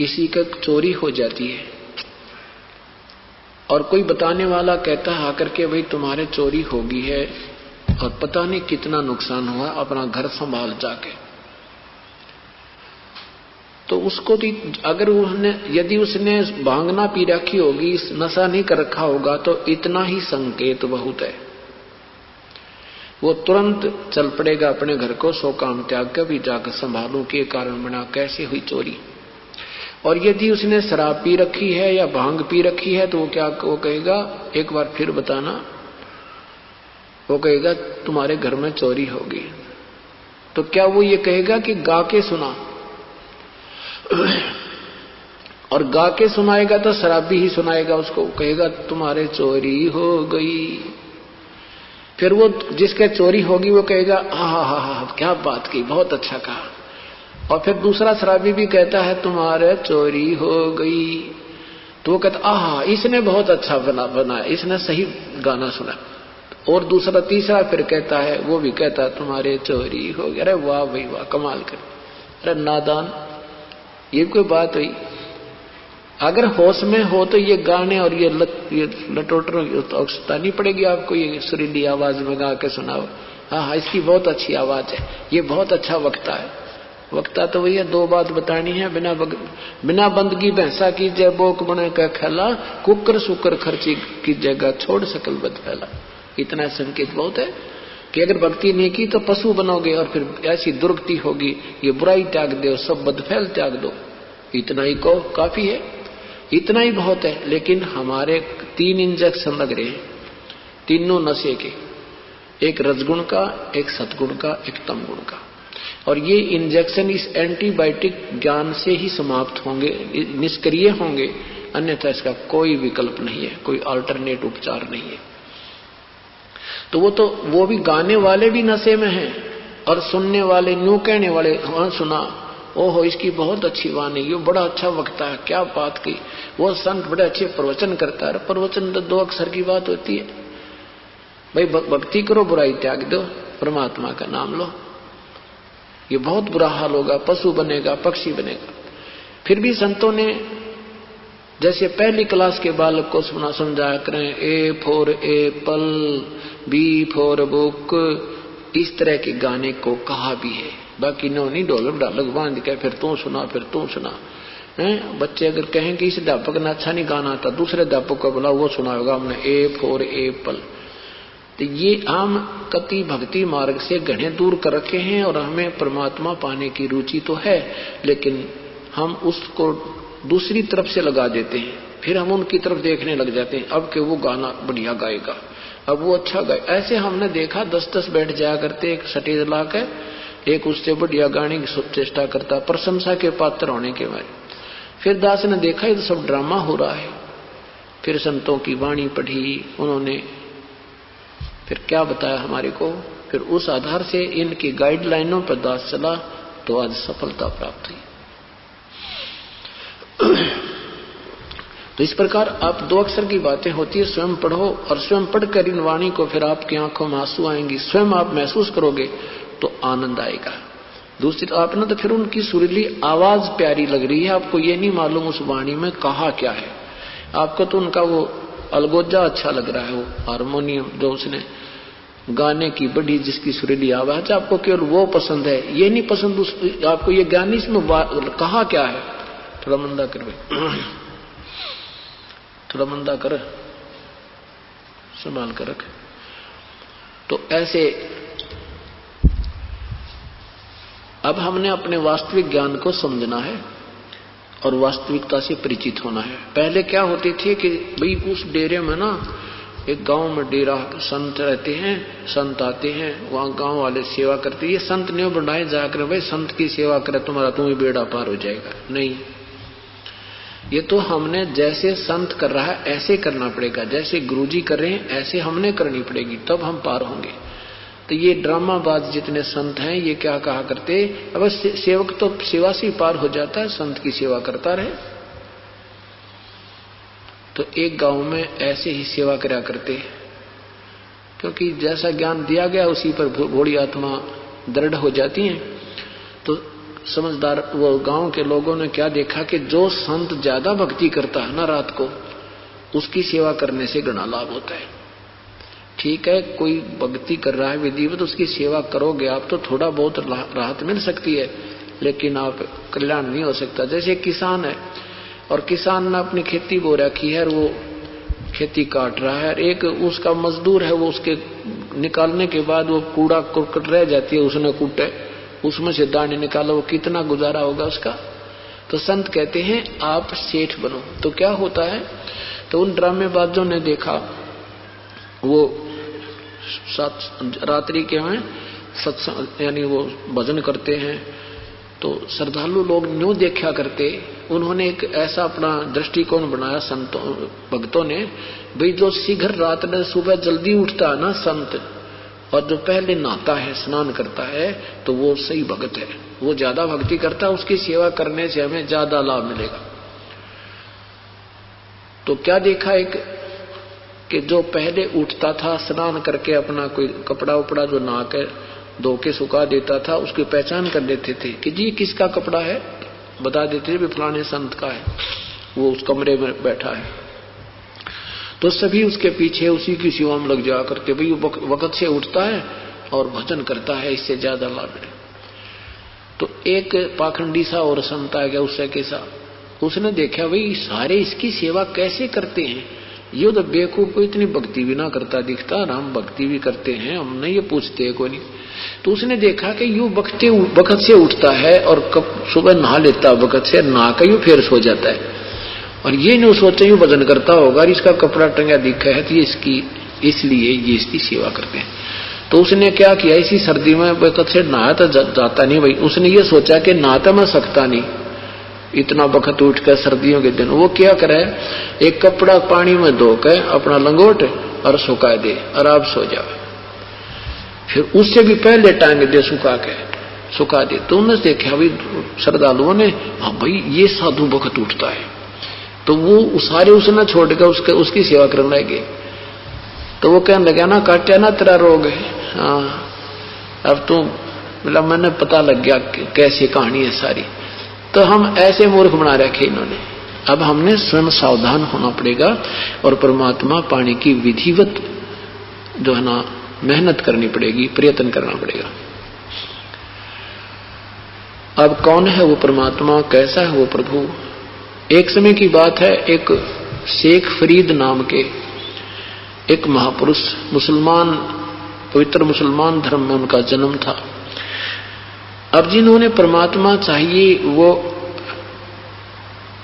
किसी का चोरी हो जाती है और कोई बताने वाला कहता है आकर के भाई तुम्हारे चोरी होगी है और पता नहीं कितना नुकसान हुआ, अपना घर संभाल जाके। तो उसको अगर यदि उसने भांग ना पी रखी होगी, नशा नहीं कर रखा होगा, तो इतना ही संकेत बहुत है। वो तुरंत चल पड़ेगा अपने घर को, सो काम त्याग कर भी जाकर संभालूं के कारण बना कैसे हुई चोरी। और यदि उसने शराब पी रखी है या भांग पी रखी है तो वो कहेगा एक बार फिर बताना, वो कहेगा तुम्हारे घर में चोरी होगी। तो क्या वो ये कहेगा कि गा के सुना? और गा के सुनाएगा तो शराबी ही सुनाएगा उसको, कहेगा तुम्हारे चोरी हो गई। फिर वो जिसके चोरी होगी वो कहेगा हा क्या बात की, बहुत अच्छा कहा। और फिर दूसरा शराबी भी कहता है तुम्हारे चोरी हो गई, तो वो कहता आहा इसने बहुत अच्छा बनाया, इसने सही गाना सुना। और दूसरा तीसरा फिर कहता है, वो भी कहता है तुम्हारे चोरी हो गई। अरे वाह भाई वाह, कमाल कर। अरे नादान, ये कोई बात हुई? अगर होश में हो तो ये गाने और ये लटोटर आवश्यकता नहीं पड़ेगी आपको, ये सुरीली आवाज में गा के सुनाओ। हाँ इसकी बहुत अच्छी आवाज है, ये बहुत अच्छा वक्ता है। वक्ता तो वही है, दो बात बतानी है, बिना बंदगी भैंसा की जय बोक बने का खेला, कुकर सुकर खर्ची की जगह छोड़ सकल बद फैला। इतना संकेत बहुत है कि अगर भक्ति नहीं की तो पशु बनोगे और फिर ऐसी दुर्गति होगी, ये बुराई त्याग दो, सब बदफैल त्याग दो। इतना ही को काफी है, इतना ही बहुत है। लेकिन हमारे 3 इंजेक्शन लग रहे हैं, तीनों नशे के, एक रजगुण का, एक सतगुण का, एक तमगुण का। और ये इंजेक्शन इस एंटीबायोटिक ज्ञान से ही समाप्त होंगे, निष्क्रिय होंगे, अन्यथा इसका कोई विकल्प नहीं है, कोई अल्टरनेट उपचार नहीं है। तो वो भी गाने वाले भी नशे में हैं और सुनने वाले न्यू कहने वाले, हाँ सुना, ओहो इसकी बहुत अच्छी वाणी, ये बड़ा अच्छा वक्ता है, क्या बात की, वो संत बड़े अच्छे प्रवचन करता है। प्रवचन तो 2 अक्षर की बात होती है भाई, भक्ति करो, बुराई त्याग दो, परमात्मा का नाम लो। ये बहुत बुरा हाल होगा, पशु बनेगा, पक्षी बनेगा। फिर भी संतों ने जैसे पहली क्लास के बालक को समझाया करें, A for apple, B for book, इस तरह के गाने को कहा भी है। बाकी नो नहीं ढोलक ढालक बांध के फिर तू सुना फिर तू सुना। बच्चे अगर कहें कि इस अध्यापक ने अच्छा नहीं गाना था, दूसरे अध्यापक को बोला वो सुना होगा हमने, ए फॉर एप्पल। तो ये हम कति भक्ति मार्ग से घने दूर कर रखे हैं और हमें परमात्मा पाने की रुचि तो है, लेकिन हम उसको दूसरी तरफ से लगा देते हैं। फिर हम उनकी तरफ देखने लग जाते हैं, अब के वो गाना बढ़िया गाएगा, अब वो अच्छा गाए। ऐसे हमने देखा 10-10 बैठ जाया करते एक स्टेज ला के, एक उससे बढ़िया गाने की चेष्टा करता, प्रशंसा के पात्र होने के बाद। फिर दास ने देखा ये तो सब ड्रामा हो रहा है। फिर संतों की वाणी पढ़ी उन्होंने, फिर क्या बताया हमारे को, फिर उस आधार से इनकी गाइडलाइनों पर दास चला तो आज सफलता प्राप्त हुई। तो इस प्रकार आप 2 अक्षर की बातें होती है, स्वयं पढ़ो और स्वयं पढ़कर इन वाणी को फिर आपकी आंखों में आंसू आएंगी, स्वयं आप महसूस करोगे तो आनंद आएगा। दूसरी आपने तो फिर उनकी सुरीली आवाज प्यारी लग रही है, आपको ये नहीं मालूम उस वाणी में कहा क्या है। आपको तो उनका वो अलगोजा अच्छा लग रहा है, वो हारमोनियम जो उसने गाने की बड़ी जिसकी सुरीली आवाज, आपको केवल वो पसंद है, ये नहीं पसंद आपको ये ज्ञान इसमें कहा क्या है। थोड़ा मंदा कर भाई, थोड़ा मंदा कर, संभाल कर रख। तो ऐसे अब हमने अपने वास्तविक ज्ञान को समझना है और वास्तविकता से परिचित होना है। पहले क्या होती थी कि भाई उस डेरे में ना, एक गांव में डेरा, संत रहते हैं, संत आते हैं, वहां गांव वाले सेवा करते हैं। ये संत ने बनाए जाकर भाई संत की सेवा करे तुम्हारा तुम्हें बेड़ा पार हो जाएगा, नहीं। ये तो हमने जैसे संत कर रहा है ऐसे करना पड़ेगा, जैसे गुरुजी कर रहे हैं ऐसे हमने करनी पड़ेगी, तब हम पार होंगे। तो ये ड्रामाबाज जितने संत हैं ये क्या कहा करते, अब सेवक तो सेवा से पार हो जाता है, संत की सेवा करता रहे। तो एक गांव में ऐसे ही सेवा करा करते, क्योंकि जैसा ज्ञान दिया गया उसी पर भोली आत्मा दृढ़ हो जाती है। तो समझदार वो गांव के लोगों ने क्या देखा कि जो संत ज्यादा भक्ति करता है ना रात को, उसकी सेवा करने से घना लाभ होता है। ठीक है, कोई भक्ति कर रहा है विधिवत, उसकी सेवा करोगे आप तो थोड़ा बहुत राहत मिल सकती है, लेकिन आप कल्याण नहीं हो सकता। जैसे किसान है और किसान ने अपनी खेती बो रखी है और वो खेती काट रहा है, एक उसका मजदूर है, वो उसके निकालने के बाद वो कूड़ा कुरकट रह जाती है, उसने कूटे, उसमें से दाने निकालो, वो कितना गुजारा होगा उसका। तो संत कहते हैं आप सेठ बनो। तो क्या होता है, तो उन ड्रामेबाजों ने देखा, वो रात्रि के में सत्संग यानी वो भजन करते हैं, तो श्रद्धालु लोग न्यू देखा करते। उन्होंने एक ऐसा अपना दृष्टिकोण बनाया संतों भक्तों ने, भाई जो शीघ्र रात में सुबह जल्दी उठता है ना संत, और जो पहले नहाता है स्नान करता है, तो वो सही भक्त है, वो ज्यादा भक्ति करता है, उसकी सेवा करने से हमें ज्यादा लाभ मिलेगा। तो क्या देखा एक कि जो पहले उठता था स्नान करके अपना कोई कपड़ा उपड़ा जो नहा के धो के सुखा देता था, उसकी पहचान कर देते थे कि जी किसका कपड़ा है, बता देते थे फलाने संत का है, वो उस कमरे में बैठा है। तो सभी उसके पीछे उसी की सेवा में लग जाया करते, भाई वो वक्त से उठता है और भजन करता है, इससे ज्यादा लाभ है। तो एक पाखंडी सा और संत आ गया उससे के साथ, उसने देखा भाई सारे इसकी सेवा कैसे करते हैं, ये तो बेवकूफ को इतनी भक्ति भी ना करता दिखता, हम भक्ति भी करते हैं, हमने ये पूछते हैं कोई नहीं। तो उसने देखा कि यूं वक्त से उठता है और कब सुबह नहा लेता, वक्त से नहा के यूं फिर सो जाता है, और ये नहीं सोचे यूं भजन करता होगा, इसका कपड़ा टंगा दिखा है तो ये इसकी, इसलिए ये इसकी सेवा करते हैं। तो उसने क्या किया, इसी सर्दी में वक्त से नहा तो जाता नहीं भाई, उसने ये सोचा कि नहाता मैं सकता नहीं इतना वक्त उठ कर सर्दियों के दिन, वो क्या करे, एक कपड़ा पानी में धो के अपना लंगोट और सुखा दे और आप सो जाओ, फिर उससे भी पहले टांग दे सुखा दे। तो उन्होंने देखा भाई श्रद्धालुओं ने, हाँ भाई ये साधु वक्त उठता है, तो वो सारे उसने छोड़ कर उसकी सेवा करने लगे। तो वो कहने लगा ना काटा ना तेरा रोग है, हाँ अब तो मतलब मैंने पता लग गया कैसी कहानी है सारी। तो हम ऐसे मूर्ख बना रखे इन्होंने, अब हमने स्वयं सावधान होना पड़ेगा और परमात्मा पाने की विधिवत जो है ना मेहनत करनी पड़ेगी, प्रयत्न करना पड़ेगा। अब कौन है वो परमात्मा, कैसा है वो प्रभु। एक समय की बात है, एक शेख फरीद नाम के एक महापुरुष, मुसलमान, पवित्र मुसलमान धर्म में उनका जन्म था। अब जिन्होंने परमात्मा चाहिए वो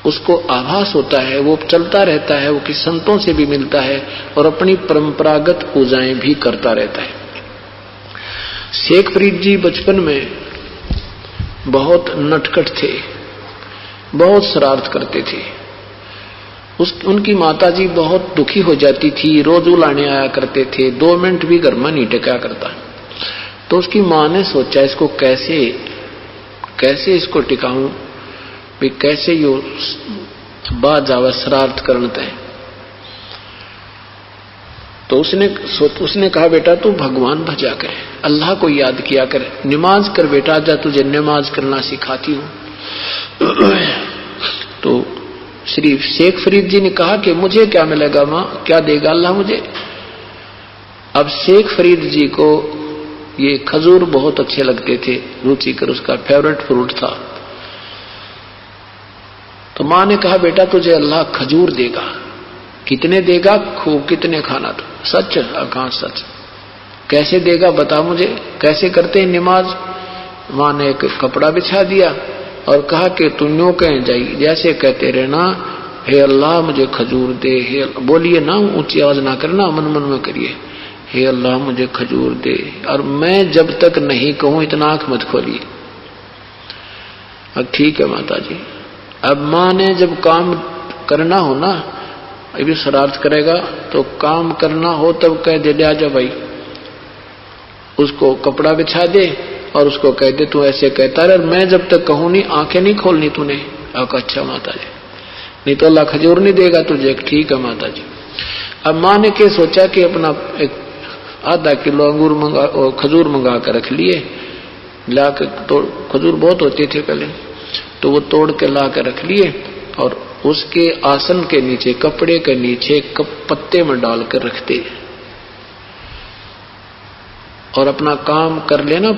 उसको आभास होता है, वो चलता रहता है, वो कि संतों से भी मिलता है और अपनी परंपरागत पूजाएं भी करता रहता है। शेख फरीद जी बचपन में बहुत नटखट थे, बहुत शरारत करते थे। उनकी माताजी बहुत दुखी हो जाती थी, रोज उलाने आया करते थे, 2 मिनट भी घर में नहीं टिका करता। तो उसकी मां ने सोचा इसको कैसे इसको टिकाऊं, भी कैसे यो बाज आवा शरारत करते हैं। तो उसने कहा बेटा तू भगवान भजा कर, अल्लाह को याद किया कर, नमाज कर बेटा, जा तुझे नमाज करना सिखाती हूं। तो श्री शेख फरीद जी ने कहा कि मुझे क्या मिलेगा मां, क्या देगा अल्लाह मुझे। अब शेख फरीद जी को ये खजूर बहुत अच्छे लगते थे, रुचिकर उसका फेवरेट फ्रूट था। तो मां ने कहा बेटा तुझे अल्लाह खजूर देगा। कितने देगा, खूब कितने खाना। तो सच, कहां सच, कैसे देगा बता मुझे, कैसे करते हैं नमाज। मां ने एक कपड़ा बिछा दिया और कहा कि तुम यूं कह जाई, जैसे कहते रहना हे अल्लाह मुझे खजूर दे, हे बोलिए ना, ऊंची आवाज ना करना, मन मन में करिए, हे अल्लाह मुझे खजूर दे, और मैं जब तक नहीं कहूं इतना आंख मत खोलिए। अब ठीक है माता जी। अब मां ने जब काम करना हो ना, अभी शरारत करेगा तो काम करना हो तब कह दे जा भाई, उसको कपड़ा बिछा दे और उसको कह दे तू ऐसे कहता रहे, मैं जब तक कहूं नहीं आंखें नहीं खोलनी तूने। अच्छा माता जी, नहीं तो अल्लाह खजूर नहीं देगा तुझे। ठीक है माता जी। अब मां ने क्या सोचा कि अपना एक आधा किलो अंगूर खजूर मंगा कर रख लिए ला के तोड़, खजूर बहुत होते थे पहले, तो वो तोड़ के ला के रख लिए और उसके आसन के नीचे, कपड़े के नीचे पत्ते में डाल कर रखते और अपना काम कर लेना।